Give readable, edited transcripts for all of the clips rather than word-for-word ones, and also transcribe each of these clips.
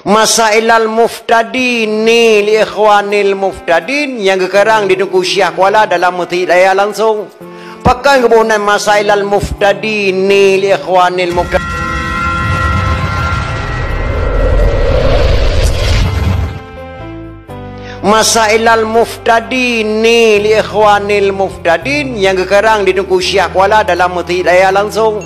Masailal muftadin ni li ikhwanil muftadin yang sekarang ditunggu Syekh Kuala dalam hidayah langsung. Pakai kebunan masailal muftadin ni li ikhwanil muftadin. Masailal muftadin ni li ikhwanil muftadin yang sekarang ditunggu Syekh Kuala dalam hidayah langsung.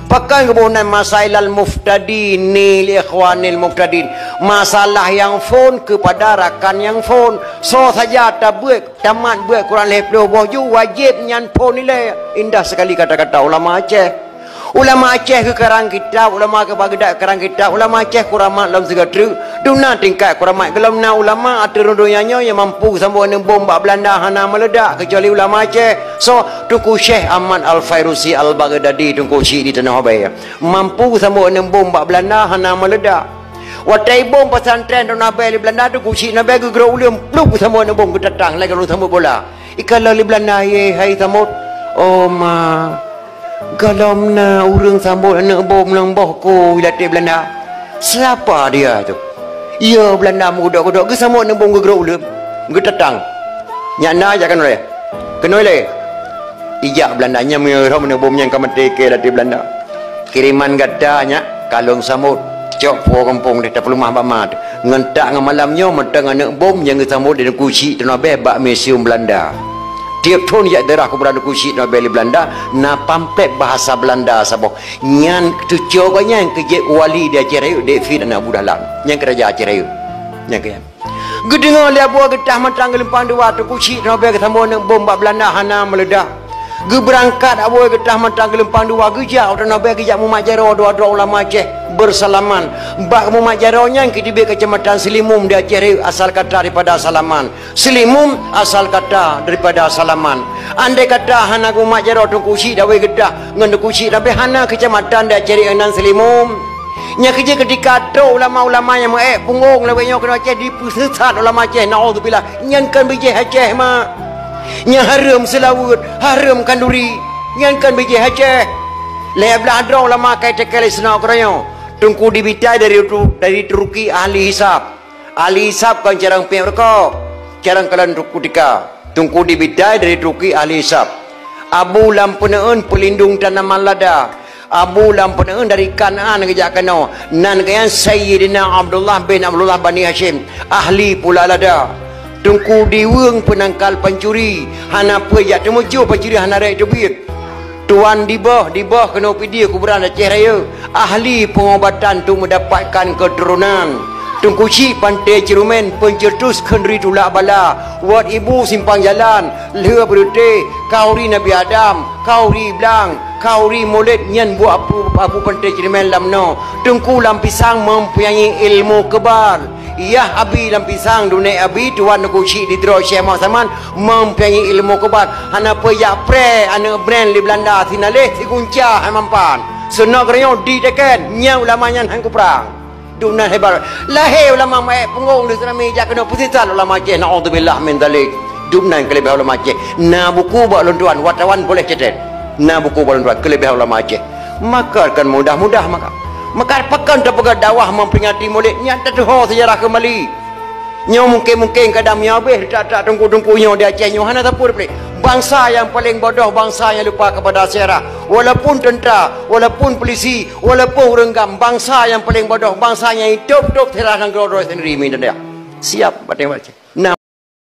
Pakai kebunan masailal muftadin ni li ikhwanil muftadin. Masalah yang phone kepada rakan yang phone. So saja tabuik tamat buat Quran lebih boju wajib nyan phone nilai. Indah sekali kata-kata ulama Aceh. Ulama Aceh ke karang kitab, ulama ke Baghdad karang kitab, ulama Aceh kuramat dalam segatru. Duna tingkat kuramat kelam na ulama atur dunyanya yang mampu sambung dengan bom bak Belanda hana meledak kecuali ulama Aceh. So Tunku Syekh Ahmad Al-Fairusi Al-Baghdadi Tunku Syekh di Tanah Abang mampu sambung dengan bom bak Belanda hana meledak. Watai bom pesantren Tanah Abang di Belanda Tunku Syekh Nabi gerak ulium pluk sambung dengan bom ketatang lagi kalau sambung bola. Ikala di Belanda hai samut. Oh ma galam na urang sambut anak bom nang bohku latih Belanda. Siapa dia tu? Ya Belanda muda-muda ke sambut nang bom gerak ulam. Getatang. Nyana aja kan oleh. Kena oleh. Ijak Belanda nya merah nang bom yang kamati ke latih Belanda. Kiriman gadanya kalung sambut. Cok po kampung dah perlu mah bamat. Ngentak ngam malamnya mentang anak bom yang sambut di Kuci Tanah Abang bak museum Belanda. Tiap tahun ya daerah aku berada Kuci Tanah Abang Belanda na pamplek bahasa Belanda saboh nyan tu coganya yang kerja wali dia cerai David anak budalang yang kerja cerai yang kaya gedengar lihat buah getah matang gelempang dua tu Kuci Tanah Abang ketemu dengan bom bak Belanda hana meledak ge berangkat abuh getah matang gelempang dua gejak Tanah Abang gejak Muhammad Jaro dua-dua ulama Aceh bersalaman bak Muhammad Jaro yang ketiba kecamatan Selimum dia cerai asal kata daripada salaman. Selimum asal kata daripada salaman. Andai kata hana Muhammad Jaro tu Kuci dah we gedah ngan Kuci tapi hana kecamatan dia cerai anan Selimum. Nya kerja ketika tu ulama-ulama yang punggung lawenya kena Aceh di pusat ulama Aceh naudzubillah nyankan biji Aceh mak. Nya haram selawut, haram kanduri, nyankan biji Aceh. Le beladra ulama kai tekali sena keranya. Tungku dibitai dari Turki ahli hisab. Ahli hisab kan jarang pihak mereka. Jarang kalian kutika. Tungku dibitai dari Turki ahli hisab. Abu lampuneun pelindung tanaman lada. Abu lampuneun dari Kanaan kejak kano. Nan kayan Sayyidina Abdullah bin Abdullah Bani Hashim. Ahli pula lada. Tungku diweng penangkal pencuri. Hana pejak temuju pencuri hana rek tebit. Tuan di bawah kena pergi kuburan Aceh Raya. Ahli pengobatan tu mendapatkan keturunan. Tunku Syekh Pantai Cirumen pencetus kendri tulak bala. Wat ibu simpang jalan. Leha berute. Kauri Nabi Adam. Kauri Blang. Kauri Molid. Nyan buat apu Pantai Cirumen lamno. Tungku lampisang mempunyai ilmu kebal. Iya abi lampisang dunia abi tuan Tunku Syekh di Dro Syekh Saman mempunyai ilmu kebat. Hana peyak pre anak brand di Belanda sinaleh si kunca mampan. Senak kerana di teken nya ulama nyan hang kuprang. Dunia hebat. Lahir ulama punggung di sana meja kena pusitan ulama Aceh naudzubillah min dzalik. Dunia kelebihan ulama Aceh. Na buku bak lontuan wartawan boleh cetet. Na buku bak lontuan kelebihan ulama Aceh. Maka akan mudah-mudah maka pekan terpegat dakwah memperingati Maulid nya tertuh sejarah kembali. Nya mungkin kadang nya habis tak tungku-tungkunya di Aceh nya hana tapur balik. Bangsa yang paling bodoh bangsa yang lupa kepada sejarah. Walaupun tentera, walaupun polisi, walaupun renggam, bangsa yang paling bodoh bangsa yang hidup terang gerodoh sendiri minda dia. Siap batin baca.